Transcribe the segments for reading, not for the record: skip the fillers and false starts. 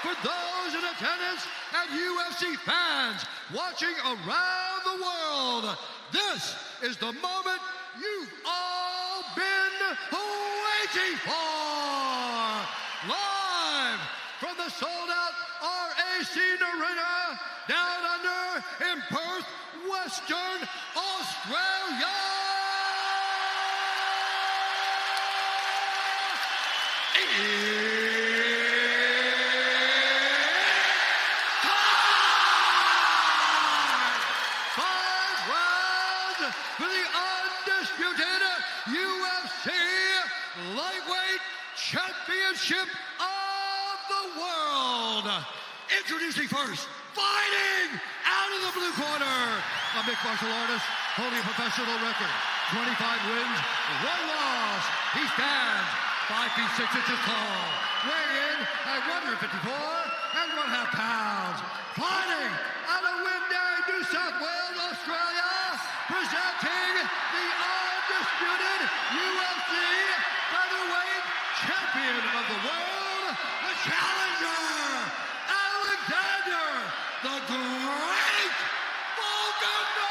for those in attendance and UFC fans watching around the world. This is the moment you've all been waiting for. Live from the sold-out RAC Arena down under in Perth, Western Australia. For the undisputed UFC Lightweight Championship of the world. Introducing first, fighting out of the blue corner, a mixed martial artist holding a professional record, 25 wins, 1 loss. He stands 5 feet 6 inches tall, weighing in at 154.5 pounds. Fighting out of Windaye, New South Wales, Australia, presenting the undisputed UFC featherweight champion of the world, the challenger, Alexander the Great Volkanovski!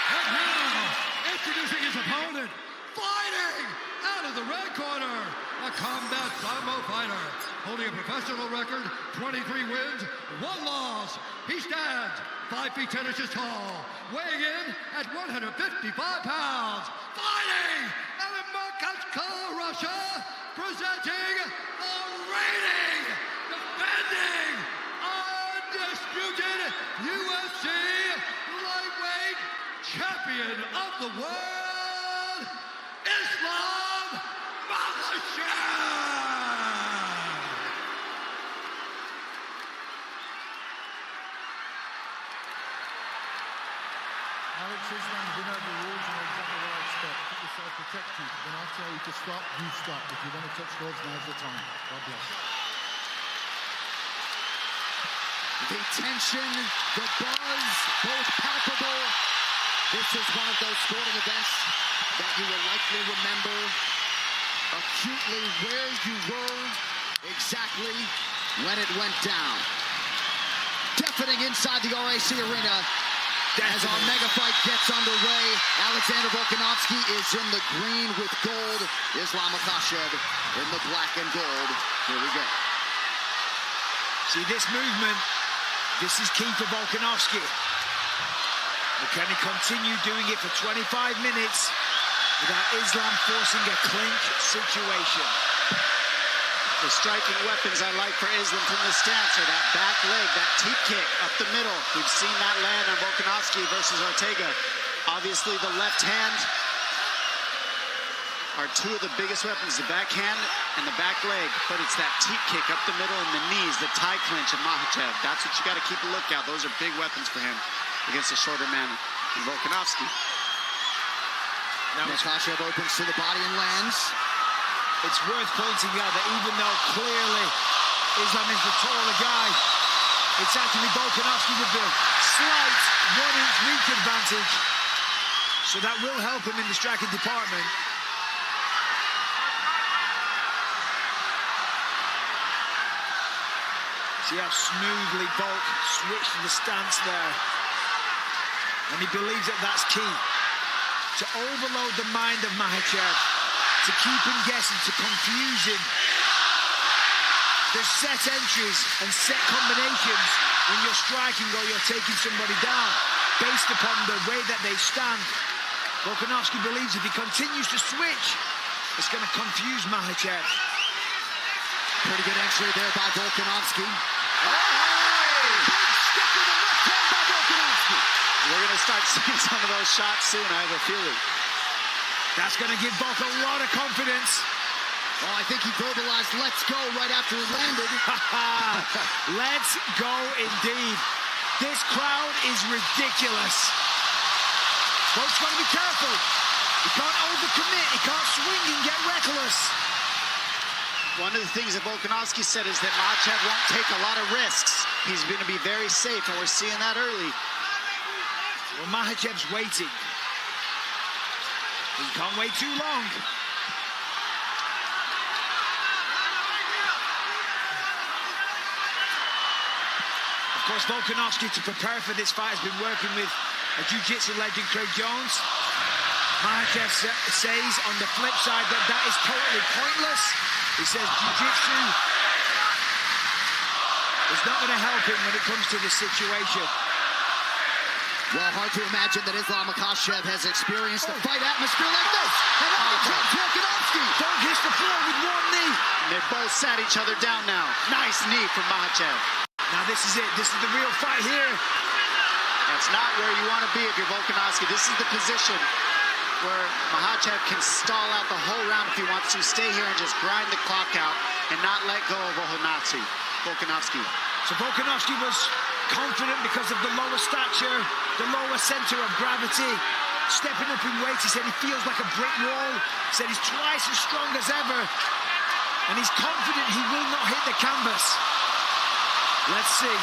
And now, introducing his opponent, fighting out of the red corner, a combat sambo fighter, holding a professional record, 23 wins, 1 loss. He stands 5 feet 10 inches tall, weighing in at 155 pounds. Fighting out of Moscow, Russia, presenting the reigning, defending, undisputed UFC lightweight champion of the world, Islam Makhachev! Alex Islam, you know the rules, you know exactly what I expect. Keep yourself protected. When I tell you to stop, you stop. If you want to touch gloves, now's the time. God bless. The tension, the buzz, both palpable. This is one of those sporting events that you will likely remember acutely where you were exactly when it went down. Deafening inside the RAC Arena. As our mega fight gets underway, Alexander Volkanovski is in the green with gold. Islam Makhachev in the black and gold. Here we go. See this movement, this is key for Volkanovski. But can he continue doing it for 25 minutes without Islam forcing a clinch situation? The striking weapons I like for Islam from the stance are that back leg, that teep kick up the middle. We've seen that land on Volkanovski versus Ortega. Obviously, the left hand are two of the biggest weapons, the backhand and the back leg. But it's that teep kick up the middle and the knees, the tie clinch of Makhachev. That's what you got to keep a lookout. Those are big weapons for him against a shorter man than Volkanovski. Now Makhachev opens to the body and lands. It's worth pointing out that even though clearly Islam is the taller guy, it's actually Volkanovski with the slight 1-inch reach advantage. So that will help him in the striking department. See how smoothly Volk switched the stance there. And he believes that that's key. To overload the mind of Makhachev, to keep him guessing, to confuse him. There's set entries and set combinations when you're striking or you're taking somebody down based upon the way that they stand. Volkanovski believes if he continues to switch, it's going to confuse Makhachev. Pretty good entry there by Volkanovski. Hey! Big stick with the left hand by Volkanovski. We're going to start seeing some of those shots soon, I have a feeling. That's going to give Volk a lot of confidence. Oh, I think he verbalized "let's go" right after he landed. Let's go indeed. This crowd is ridiculous. Volk's got to be careful. He can't overcommit. He can't swing and get reckless. One of the things that Volkanovski said is that Makhachev won't take a lot of risks. He's going to be very safe, and we're seeing that early. Well, Makhachev's waiting. He can't wait too long. Of course, Volkanovski, to prepare for this fight, has been working with a jiu-jitsu legend, Craig Jones. Makhachev says on the flip side that is totally pointless. He says jiu-jitsu is not going to help him when it comes to this situation. Well, hard to imagine that Islam Makhachev has experienced a fight atmosphere like this. And Volkanovski. Don't hit the floor with one knee. And they both sat each other down now. Nice knee from Makhachev. Now this is it. This is the real fight here. That's not where you want to be if you're Volkanovski. This is the position where Makhachev can stall out the whole round if he wants to. Stay here and just grind the clock out and not let go of Volkanovski. So Volkanovski was confident because of the lower stature, the lower center of gravity. Stepping up in weight, he said he feels like a brick wall. He said he's twice as strong as ever. And he's confident he will not hit the canvas. Let's see.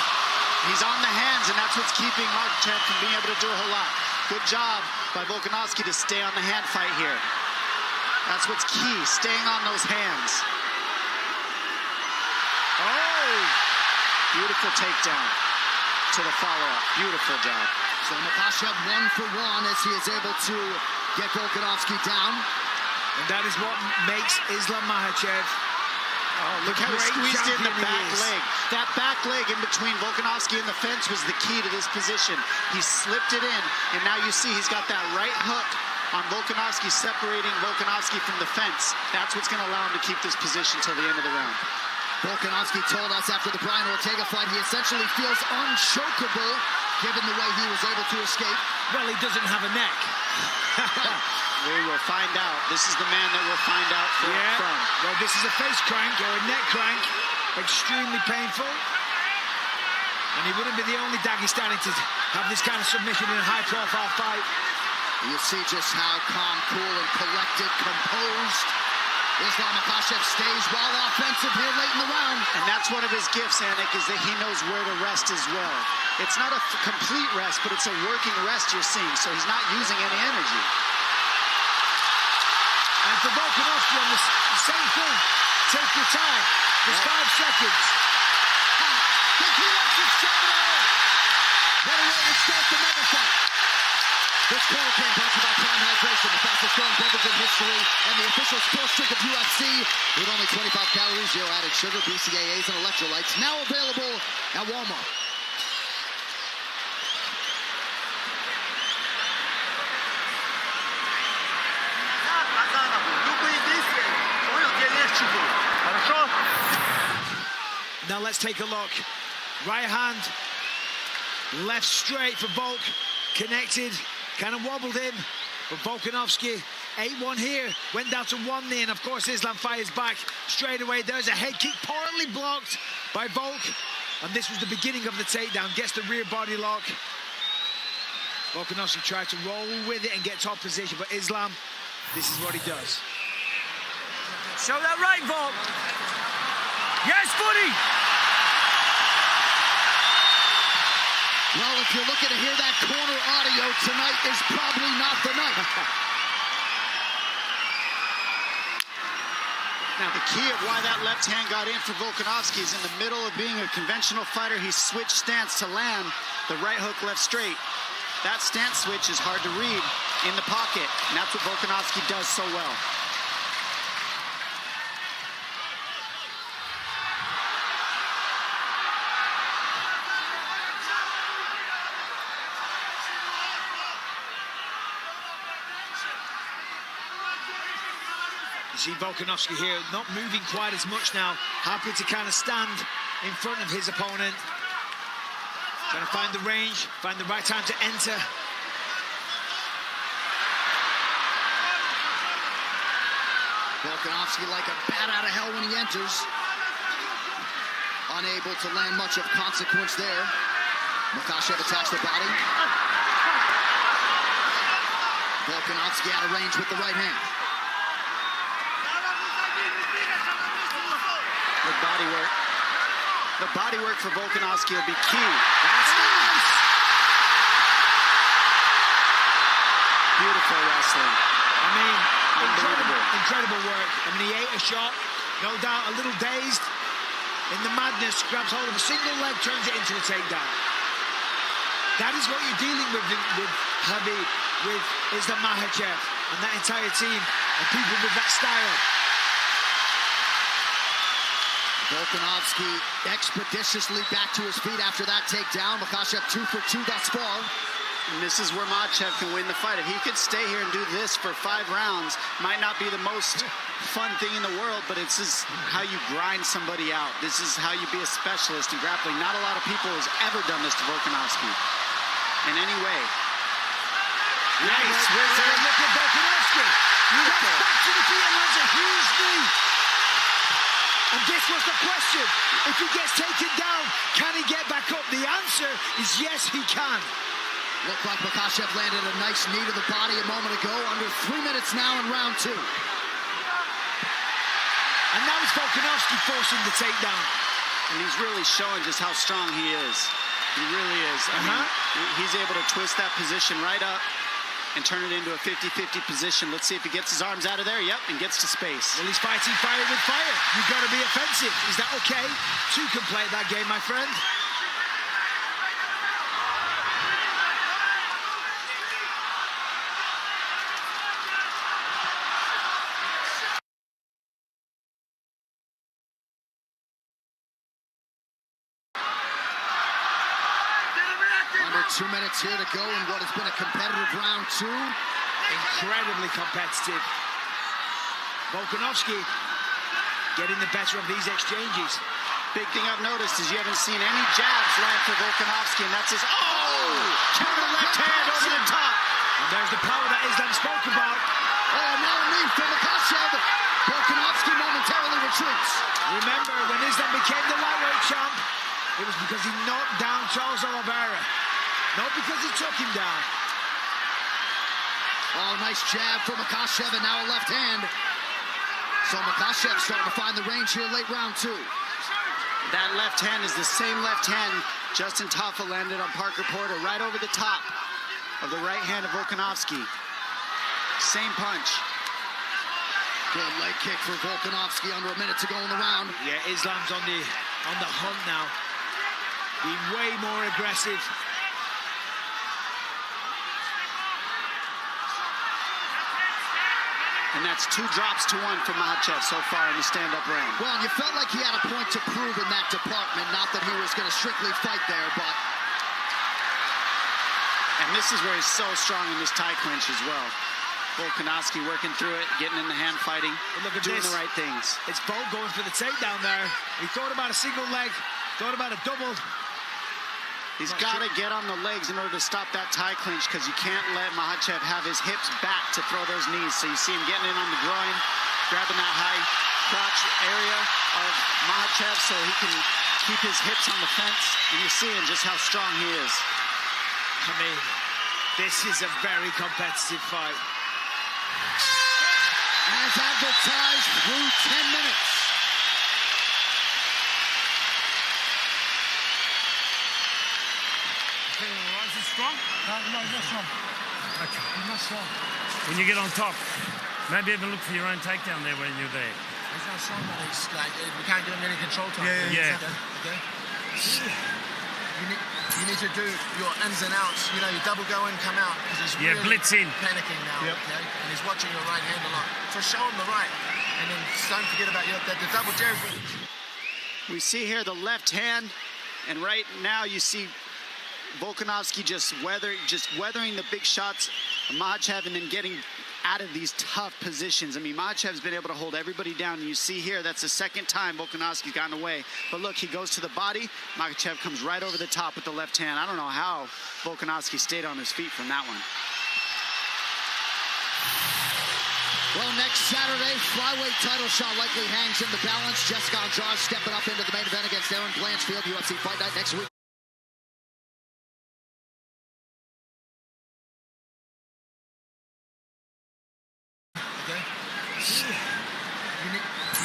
He's on the hands, and that's what's keeping Makhachev from being able to do a whole lot. Good job by Volkanovski to stay on the hand fight here. That's what's key, staying on those hands. Oh! Beautiful takedown to the follow-up. Beautiful job. So Makhachev 1 for 1 as he is able to get Volkanovski down. And that is what makes Islam Makhachev. Oh, look how he squeezed in the back leg. That back leg in between Volkanovski and the fence was the key to this position. He slipped it in, and now you see he's got that right hook on Volkanovski, separating Volkanovski from the fence. That's what's going to allow him to keep this position till the end of the round. Volkanovski told us after the Brian Ortega fight he essentially feels unchokeable given the way he was able to escape. Well, he doesn't have a neck. We will find out. This is the man that we'll find out from. Well, this is a face crank or a neck crank. Extremely painful. And he wouldn't be the only Dagestani to have this kind of submission in a high-profile fight. You see just how calm, cool, and collected, composed Islam Makhachev stays while offensive here late in the round. And that's one of his gifts, Anik, is that he knows where to rest as well. It's not a complete rest, but it's a working rest you're seeing, so he's not using any energy. And for Volkanovski on the same thing, take your time. There's 5 seconds. The T-Rex Terminal! What a way to start the mega fight. This corner came brought to you by Prime Hydration, the fastest growing beverage in history, and the official sports drink of UFC, with only 25 calories, 0 added sugar, BCAAs, and electrolytes, now available at Walmart. Now let's take a look. Right hand, left straight for Volk, connected, kind of wobbled him, but Volkanovski, 8-1 here, went down to 1 knee, and of course Islam fires back straight away. There's a head kick, partly blocked by Volk, and this was the beginning of the takedown, gets the rear body lock. Volkanovski tried to roll with it and get top position, but Islam, this is what he does. Show that right, Volk. Yes, buddy. Well, if you're looking to hear that corner audio, tonight is probably not the night. Now, the key of why that left hand got in for Volkanovski is in the middle of being a conventional fighter, he switched stance to land the right hook left straight. That stance switch is hard to read in the pocket, and that's what Volkanovski does so well. You see Volkanovski here not moving quite as much now, happy to kind of stand in front of his opponent. Trying to find the range, find the right time to enter. Volkanovski like a bat out of hell when he enters. Unable to land much of consequence there. Makhachev attacks the body. Volkanovski out of range with the right hand. Good body work. The body work for Volkanovski will be key. That's nice. Beautiful wrestling. I mean, incredible work. I mean, he ate a shot, no doubt a little dazed. In the madness, grabs hold of a single leg, turns it into a takedown. That is what you're dealing with Khabib, with Islam Makhachev and that entire team and people with that style. Volkanovski expeditiously back to his feet after that takedown. Makhachev 2 for 2 thus far. And this is where Makhachev can win the fight. If he could stay here and do this for 5 rounds, might not be the most fun thing in the world, but it's just how you grind somebody out. This is how you be a specialist in grappling. Not a lot of people has ever done this to Volkanovski in any way. Nice. Look at Volkanovski. Beautiful. Back to the feet and lands a huge knee. And this was the question. If he gets taken down, can he get back up? The answer is yes, he can. Looked like Makhachev landed a nice knee to the body a moment ago. Under 3 minutes now in round 2. And now it's Volkanovski forcing the takedown. And he's really showing just how strong he is. He really is. I mean, he's able to twist that position right up and turn it into a 50-50 position. Let's see if he gets his arms out of there. Yep, and gets to space. Well, he's fighting fire with fire. You've got to be offensive. Is that okay? 2 can play that game, my friend. Under 2 minutes here to go in what has been a competitive round 2. Incredibly competitive. Volkanovski getting the better of these exchanges. Big thing I've noticed is you haven't seen any jabs land for Volkanovski, and that's his counter left hand over the top. And there's the power that Islam spoke about. Oh, now a knee for Makhachev. Volkanovski momentarily retreats. Remember, when Islam became the lightweight champ, it was because he knocked down Charles Oliveira, not because he took him down. Oh, nice jab for Makhachev, and now a left hand. So Makhachev starting to find the range here late round 2. That left hand is the same left hand Justin Tafa landed on Parker Porter, right over the top of the right hand of Volkanovski. Same punch. Good leg kick for Volkanovski under a minute to go in the round. Yeah, Islam's on the hunt now. Being way more aggressive. And that's 2 drops to 1 for Makhachev so far in the stand-up round. Well, you felt like he had a point to prove in that department. Not that he was going to strictly fight there, but... And this is where he's so strong in this tie clinch as well. Volkanovski working through it, getting in the hand fighting, But look at doing this. the right things. It's Volk going for the takedown there. He thought about a single leg, thought about a double. He's got to get on the legs in order to stop that tie clinch, because you can't let Makhachev have his hips back to throw those knees. So you see him getting in on the groin, grabbing that high crotch area of Makhachev so he can keep his hips on the fence. And you're seeing just how strong he is. I mean, this is a very competitive fight. As advertised, through 10 minutes. Is it strong? No, he's not strong. Okay. He's not strong. When you get on top, maybe even look for your own takedown there when you're there. He's not strong, but he's like, we can't give him any control time. Yeah. Okay. You need to do your ins and outs. You know, you double go in, come out, because he's really blitz in. panicking now. Okay, and he's watching your right hand a lot. So show him the right, and then don't forget about the double jab. We see here the left hand, and right now you see Volkanovski just weathering the big shots of Makhachev and then getting out of these tough positions. I mean, Makhachev's been able to hold everybody down. And you see here, that's the second time Volkanovski's gotten away. But look, he goes to the body. Makhachev comes right over the top with the left hand. I don't know how Volkanovski stayed on his feet from that one. Well, next Saturday, flyweight title shot likely hangs in the balance. Jessica Andrade stepping up into the main event against Aaron Blanchfield. UFC Fight Night next week. Okay.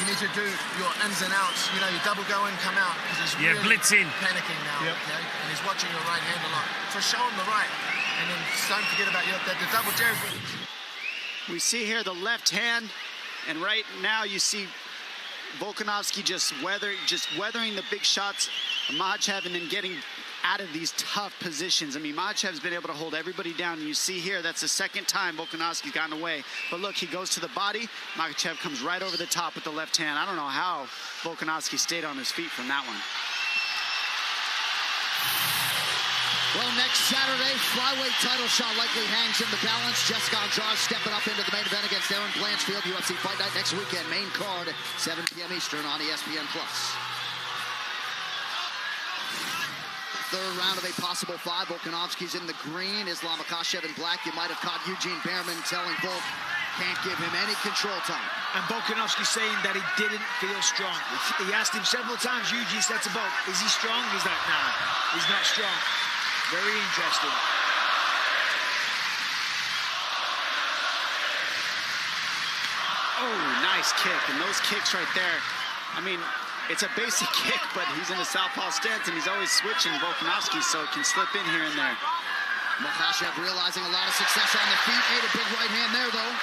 You need to do your ins and outs. You know, you double go in, come out, because he's really blitz in. panicking now. Okay, and he's watching your right hand a lot. So show him the right, and then don't forget about the double jab. We see here the left hand, And right now you see Volkanovski just weathering the big shots of Makhachev and then getting out of these tough positions. I mean, Makhachev's been able to hold everybody down. And you see here, that's the second time Volkanovski's gotten away. But look, he goes to the body. Makhachev comes right over the top with the left hand. I don't know how Volkanovski stayed on his feet from that one. Well, next Saturday, flyweight title shot likely hangs in the balance. Jessica Andrade stepping up into the main event against Aaron Blanchfield. UFC Fight Night next weekend. Main card, 7 p.m. Eastern on ESPN+. Third round of a possible 5. Volkanovski's in the green. Islam Makhachev in black. You might have caught Eugene Behrman telling Volk, can't give him any control time. And Volkanovski saying that he didn't feel strong. He asked him several times, Eugene said to Volk, is he strong? He's like, nah, he's not strong. Very interesting. Oh, nice kick. And those kicks right there, I mean, it's a basic kick, but he's in a southpaw stance, and he's always switching Volkanovski, so it can slip in here and there. Makhachev realizing a lot of success on the feet. Ate a big right hand there, though.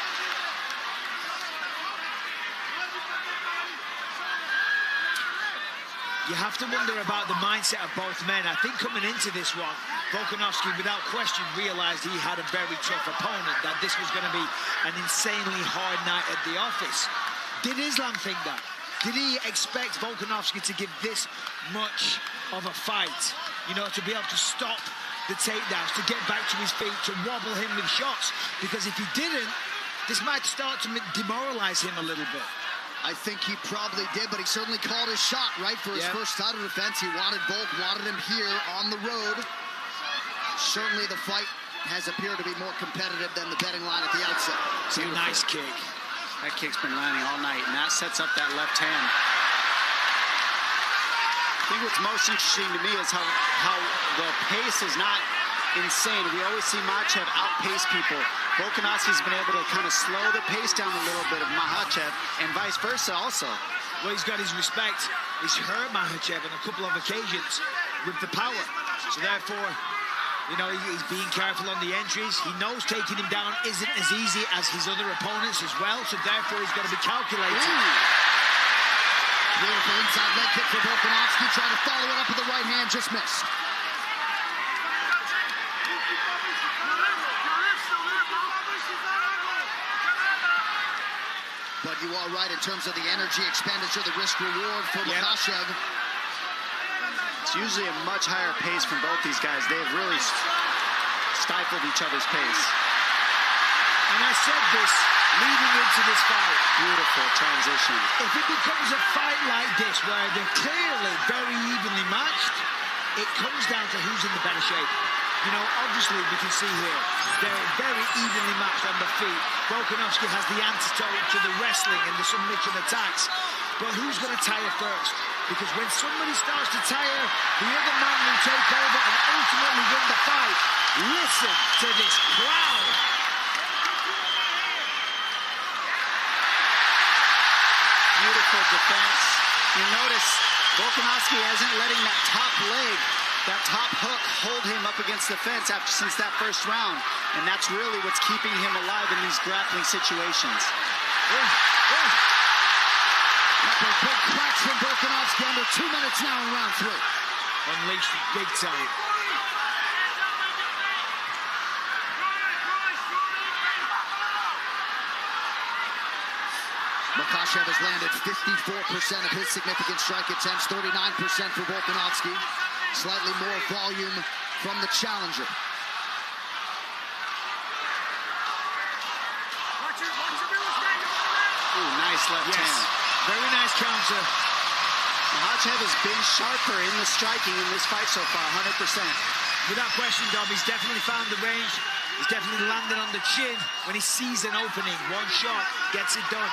You have to wonder about the mindset of both men. I think coming into this one, Volkanovski, without question, realized he had a very tough opponent, that this was going to be an insanely hard night at the office. Did Islam think that? Did he expect Volkanovski to give this much of a fight? You know, to be able to stop the takedowns, to get back to his feet, to wobble him with shots? Because if he didn't, this might start to demoralize him a little bit. I think he probably did, but he certainly called his shot, right, for his first title defense. He wanted Volk, wanted him here on the road. Certainly the fight has appeared to be more competitive than the betting line at the outset. It's a nice kick. That kick's been landing all night, and that sets up that left hand. I think what's most interesting to me is how the pace is not insane. We always see Makhachev outpace people. Volkanovski's been able to kind of slow the pace down a little bit of Makhachev, and vice versa also. Well, he's got his respect. He's hurt Makhachev on a couple of occasions with the power. So therefore, you know, he's being careful on the entries. He knows taking him down isn't as easy as his other opponents as well. So therefore, he's got to be calculated. Beautiful inside leg kick for Volkanovski. Trying to follow it up with the right hand, just missed. But you are right in terms of the energy expenditure, the risk reward for Makhachev. It's usually a much higher pace from both these guys. They've really stifled each other's pace. And I said this leading into this fight. Beautiful transition. If it becomes a fight like this, where they're clearly very evenly matched, it comes down to who's in the better shape. You know, obviously we can see here, they're very evenly matched on the feet. Volkanovski has the antidote to the wrestling and the submission attacks. But who's going to tire first? Because when somebody starts to tire, the other man will take over and ultimately win the fight. Listen to this crowd. Beautiful defense. You notice Volkanovski isn't letting that top leg, that top hook, hold him up against the fence since that first round. And that's really what's keeping him alive in these grappling situations. Couple big cracks from Volkanovski, under 2 minutes now in round 3. Unleashed big time. Makhachev has landed 54% of his significant strike attempts, 39% for Volkanovski. Slightly more volume from the challenger. Ooh, nice left hand. Very nice counter. Makhachev has been sharper in the striking in this fight so far, 100%. Without question, Dom, he's definitely found the range. He's definitely landed on the chin when he sees an opening. One shot gets it done.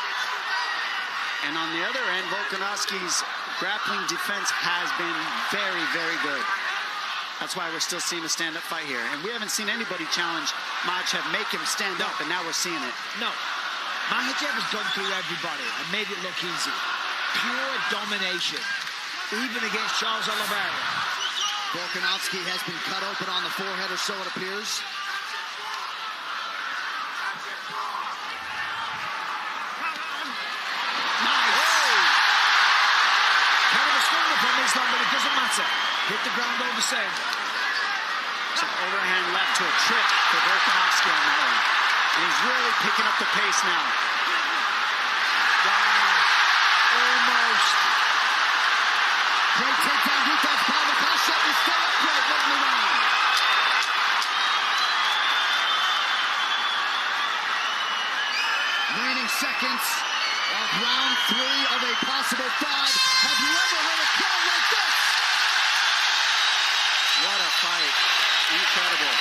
And on the other end, Volkanovski's grappling defense has been very, very good. That's why we're still seeing a stand-up fight here. And we haven't seen anybody challenge Makhachev, make him stand up, and now we're seeing it. No. Makhachev has gone through everybody and made it look easy. Pure domination, even against Charles Oliveira. Volkanovski has been cut open on the forehead or so, it appears. Hit the ground over save. It's an overhand left to a trip for Volkanovski on that one. And he's really picking up the pace now. Wow. Almost. Great takedown defense by Makhachev. He's still upright late in the round. Remaining seconds of round 3 of a possible 5. Have you ever heard a crowd like this? What a fight. Incredible.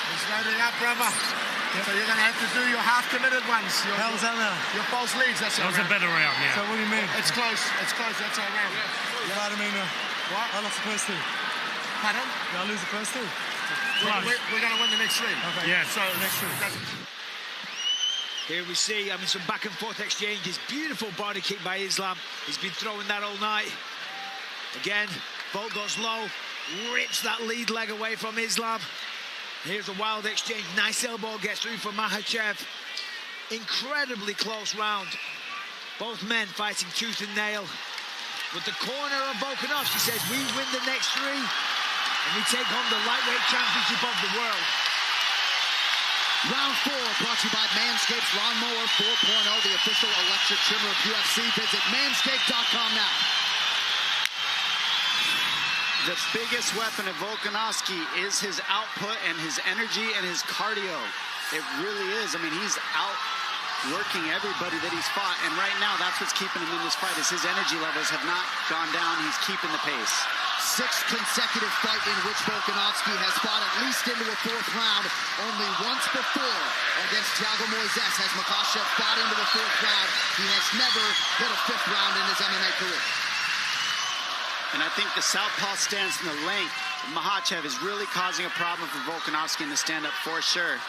He's loading up, brother. So you're going to have to do your half-committed ones. How's that now? Your false leads, that's That our was a round. better round, yeah. So what do you mean? It's close, that's our round. You lied to me now. What? I lost the first 2. Pardon? Did I lose the first 2? We're going to win the next 3. Okay. Yeah. So next 3. Here we see, some back and forth exchanges. Beautiful body kick by Islam. He's been throwing that all night. Again, Volk goes low, rips that lead leg away from Islam. Here's a wild exchange. Nice elbow gets through for Makhachev. Incredibly close round. Both men fighting tooth and nail. With the corner of Volkanovski says, we win the next 3 and we take home the lightweight championship of the world. Round 4 brought to you by Manscaped's Lawnmower 4.0, the official electric trimmer of UFC. Visit manscaped.com now. The biggest weapon of Volkanovski is his output and his energy and his cardio. It really is. I mean, he's outworking everybody that he's fought, and right now that's what's keeping him in this fight, is his energy levels have not gone down. He's keeping the pace. 6th consecutive fight in which Volkanovski has fought at least into a 4th round. Only once before against Thiago Moises has Makhachev fought into the 4th round. He has never hit a 5th round in his MMA career. And I think the southpaw stance and the length of Makhachev is really causing a problem for Volkanovski in the stand-up for sure.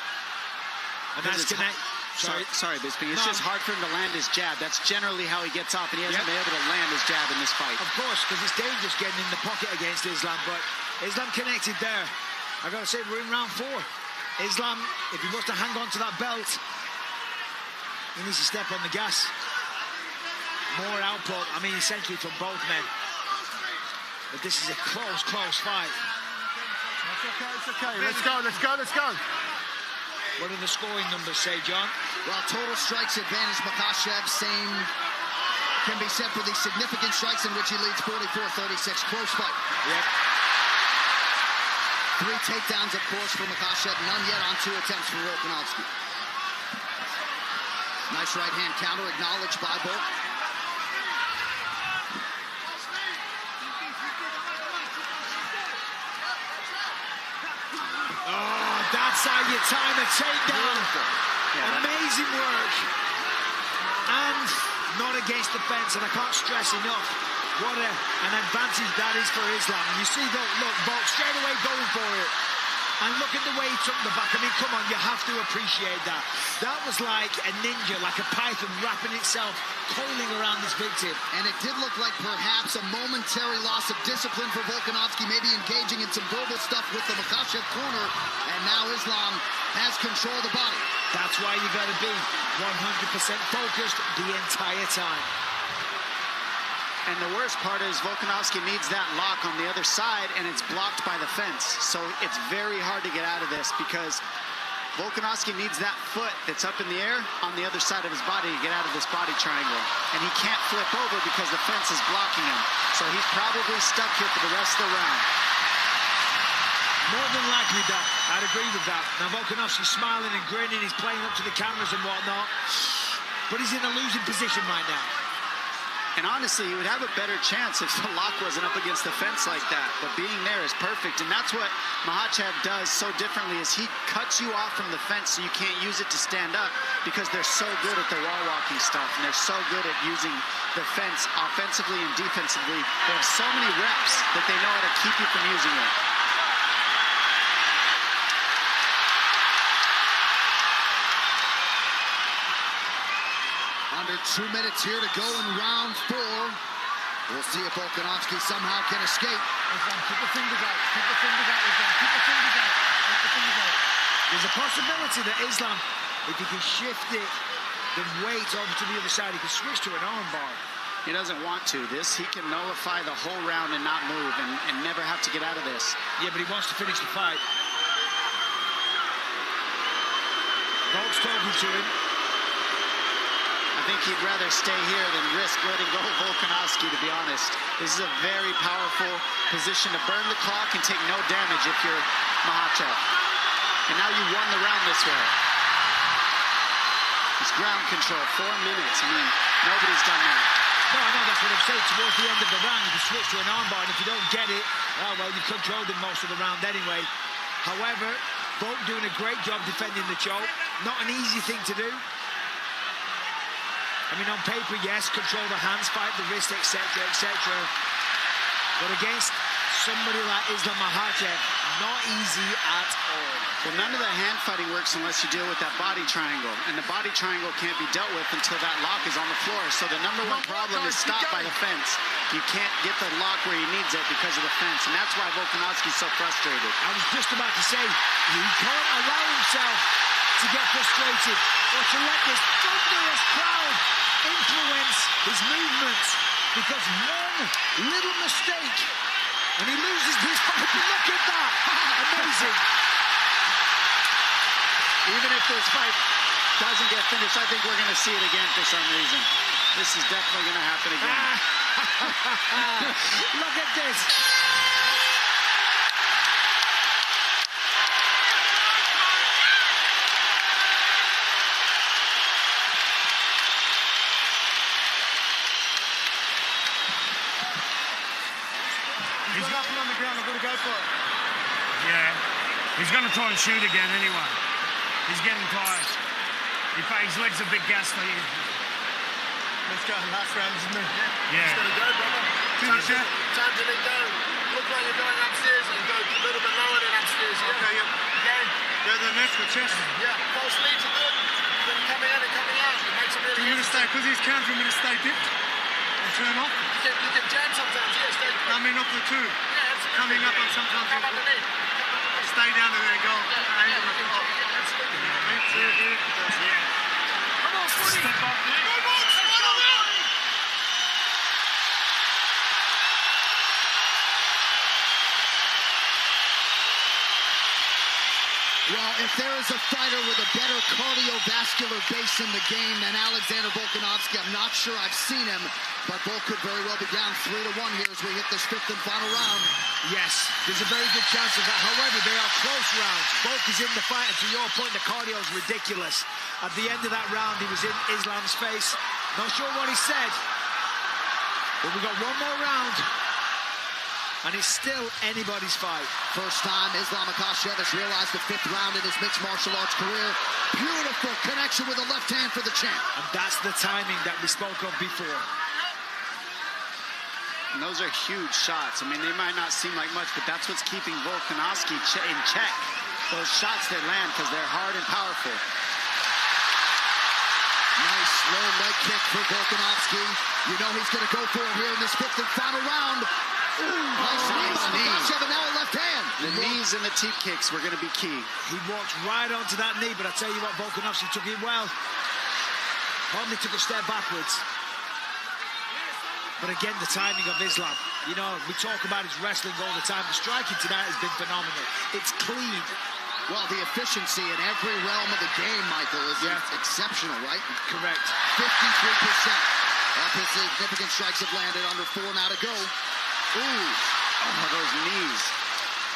And that's Sorry, Bisping. It's just hard for him to land his jab. That's generally how he gets off, and he hasn't been able to land his jab in this fight. Of course, because it's dangerous getting in the pocket against Islam, but Islam connected there. I got to say, we're in round 4. Islam, if he wants to hang on to that belt, he needs to step on the gas. More output, essentially from both men. But this is a close fight. It's okay. Let's go. What do the scoring numbers say, John? Well, total strikes advantage Makhachev, same can be said for the significant strikes in which he leads 44-36. Close fight. Yep. 3 takedowns, of course, for Makhachev. None yet on 2 attempts for Volkanovski. Nice right hand counter acknowledged by Volk. That's how you time a takedown. Amazing work. And not against the fence, and I can't stress enough what an advantage that is for Islam. You see, look, Volk straight away going for it. And look at the way he took the back. Come on, you have to appreciate that. That was like a ninja, like a python wrapping itself, coiling around this victim. And it did look like perhaps a momentary loss of discipline for Volkanovski, maybe engaging in some verbal stuff with the Makhachev corner. And now Islam has control of the body. That's why you got to be 100% focused the entire time. And the worst part is Volkanovski needs that lock on the other side, and it's blocked by the fence. So it's very hard to get out of this because Volkanovski needs that foot that's up in the air on the other side of his body to get out of this body triangle. And he can't flip over because the fence is blocking him. So he's probably stuck here for the rest of the round. More than likely, Doc. I'd agree with that. Now Volkanovski's smiling and grinning. He's playing up to the cameras and whatnot. But he's in a losing position right now. And honestly, he would have a better chance if the lock wasn't up against the fence like that. But being there is perfect. And that's what Makhachev does so differently is he cuts you off from the fence so you can't use it to stand up because they're so good at the wall walking stuff. And they're so good at using the fence offensively and defensively. They have so many reps that they know how to keep you from using it. Under 2 minutes here to go in round 4. We'll see if Volkanovski somehow can escape. Keep the fingers out. Keep the fingers out. Keep the fingers out. Keep the fingers out. There's a possibility that Islam If he can shift it, the weight over to the other side, he can switch to an armbar. He doesn't want to. He can nullify the whole round and not move and never have to get out of this. Yeah, but he wants to finish the fight. Volk's talking to him. I think he'd rather stay here than risk letting go of Volkanovski, to be honest. This is a very powerful position to burn the clock and take no damage if you're Makhachev. And now you won the round this way. It's ground control, 4 minutes. I mean, nobody's done that. No, that's what I'm saying. Towards the end of the round, you can switch to an armbar, and if you don't get it, oh, well, you've controlled him most of the round anyway. However, Volk doing a great job defending the choke. Not an easy thing to do. I mean, on paper, yes, control the hands, fight the wrist, etc., etc. But against somebody like Islam Makhachev, not easy at all. Well, none of the hand fighting works unless you deal with that body triangle. And the body triangle can't be dealt with until that lock is on the floor. So the number one problem is stopped by the fence. You can't get the lock where he needs it because of the fence. And that's why Volkanovski's so frustrated. I was just about to say, he can't allow himself to get frustrated or to let this thunderous crowd influence his movements, because one little mistake and he loses this fight. Look at that! Amazing. Even if this fight doesn't get finished, I think we're going to see it again for some reason. This is definitely going to happen again. Look at this. He's got nothing on the ground. I've got to go for it. Yeah. He's going to try and shoot again anyway. He's getting tired. His legs are a bit gassed. Let's go. Last round, isn't it? Yeah. Just got to go, brother. Finish it. Time to lay down. Look like you're going upstairs and go a little bit lower than upstairs. Yeah? Okay, yep. Okay? Go to the next for chest. Yeah, false leads are good. Then coming in and coming out. It makes it Do really you want me to easy. stay, because he's counting, you want me to stay dipped and turn off? You can jam sometimes, yeah, stay put. I mean, off the two. Yeah, absolutely. Coming up and sometimes Come underneath. Come underneath. stay down to their goal. Yeah, Aim you at the can top. jam, yeah, absolutely. Yeah. Come on, footy. Step up there. Well, if there is a fighter with a better cardiovascular base in the game than Alexander Volkanovski, I'm not sure I've seen him, but Volk could very well be down 3-1 here as we hit this fifth and final round. Yes, there's a very good chance of that. However, they are close rounds. Volk is in the fight, and to your point, the cardio is ridiculous. At the end of that round, he was in Islam's face. Not sure what he said, but we got one more round, and it's still anybody's fight. First time Islam Makhachev has realized the fifth round in his mixed martial arts career. Beautiful connection with the left hand for the champ. And that's the timing that we spoke of before. And those are huge shots. I mean, they might not seem like much, but that's what's keeping Volkanovski in check. Those shots that land, because they're hard and powerful. Nice low leg kick for Volkanovski. You know he's going to go for it here in this fifth and final round. Ooh, nice knee by Makhachev, and now a left hand. The knees and the teep kicks were going to be key. He walked right onto that knee, but I tell you what, Volkanovski took it well. Only took a step backwards. But again, the timing of Islam. You know, we talk about his wrestling all the time. The striking tonight has been phenomenal. It's clean. Well, the efficiency in every realm of the game, Michael, is exceptional, right? Correct. 53% of his significant strikes have landed, under 4 now to go. Ooh. Oh, those knees.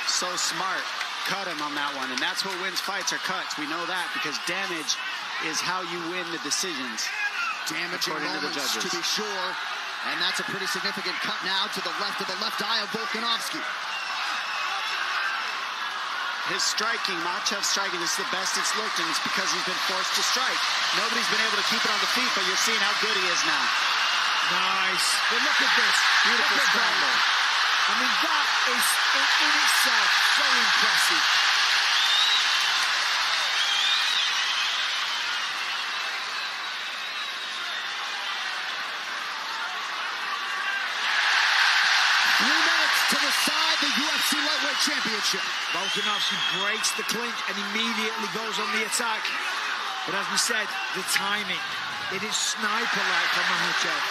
So smart. Cut him on that one. And that's what wins fights, are cuts. We know that because damage is how you win the decisions. Damaging according to the moments, judges. to be sure. And that's a pretty significant cut now to the left of the left eye of Volkanovski. His striking, Makhachev's striking, this is the best it's looked, and it's because he's been forced to strike. Nobody's been able to keep it on the feet, but you're seeing how good he is now. Nice. But look at this. Beautiful scramble. I mean, that is in itself so impressive. To decide the UFC lightweight championship. Volkanovski breaks the clinch and immediately goes on the attack. But as we said, the timing, it is sniper-like for Makhachev.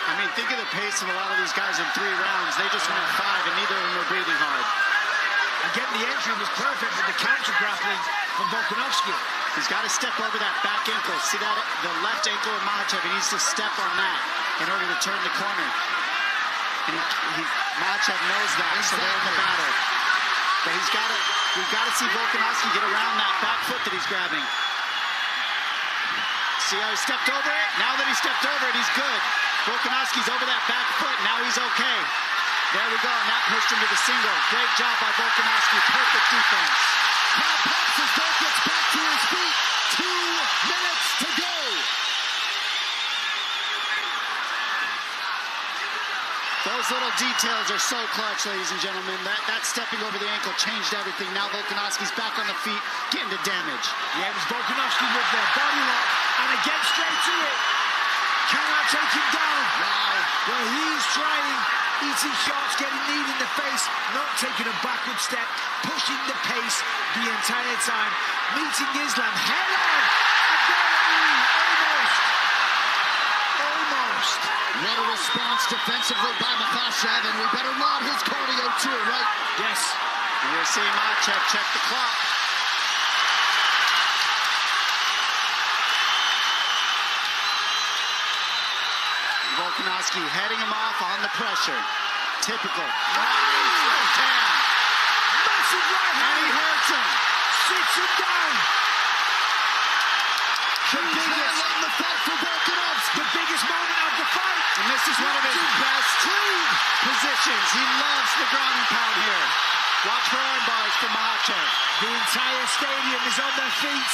I mean, think of the pace of a lot of these guys in 3 rounds. They just went 5, and neither of them were breathing hard. Again, the entry was perfect with the counter-grappling from Volkanovski. He's got to step over that back ankle. See that? The left ankle of Makhachev, he needs to step on that in order to turn the corner. And Makhachev knows that, so they're in the battle. But we've got to see Volkanovski get around that back foot that he's grabbing. See how he stepped over it? Now that he stepped over it, he's good. Volkanovski's over that back foot, now he's okay. There we go, and that pushed him to the single. Great job by Volkanovski, perfect defense. Crowd pops as Volk gets back to his feet. 2 minutes to go. Those little details are so clutch, ladies and gentlemen. That stepping over the ankle changed everything. Now Volkanovski's back on the feet, getting to damage. Yeah, it was Volkanovski with their body lock, and again straight to it. Cannot take him down. Wow. Well, he's trying, eating shots, getting kneed in the face, not taking a backward step, pushing the pace the entire time, meeting Islam head on, and almost. What a response defensively by Makhachev, and we better laud his cardio too, right? Yes. And we're seeing Makhachev check the clock. Volkanovski heading him off on the pressure. Typical. Nice left hand. Massive right hand. And he hurts him. Sits him down. The biggest moment of the fight. And this is one of his best positions. He loves the ground and pound here. Watch for arm bars from Makhachev. The entire stadium is on their feet.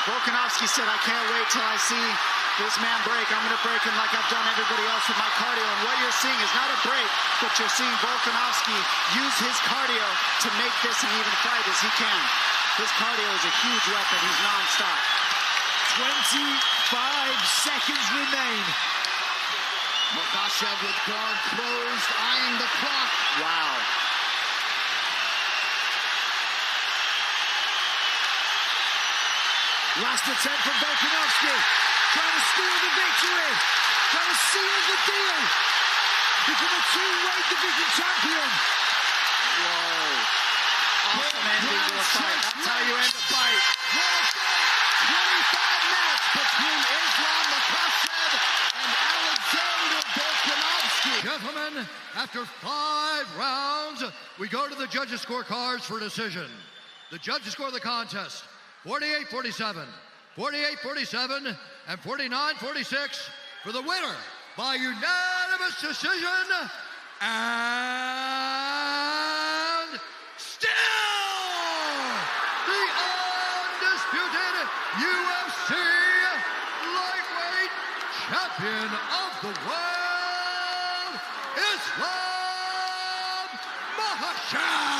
Volkanovski said, I can't wait till I see this man break. I'm going to break him like I've done everybody else with my cardio. And what you're seeing is not a break, but you're seeing Volkanovski use his cardio to make this an even fight as he can. His cardio is a huge weapon. He's nonstop. 25 seconds remain. Makhachev with guard closed, eyeing the clock. Wow. Last attempt from Volkanovski. Trying to steal the victory. Trying to seal the deal. Become a 2-weight division champion. Whoa. Awesome ending to a fight. That's how you end a fight. 25 minutes between Islam Makhachev and Alexander Volkanovski. Gentlemen, after 5 rounds, we go to the judges' scorecards for decision. The judges score the contest 48-47, 48-47, and 49-46 for the winner by unanimous decision, and still the undisputed UFC lightweight champion of the world, Islam Makhachev.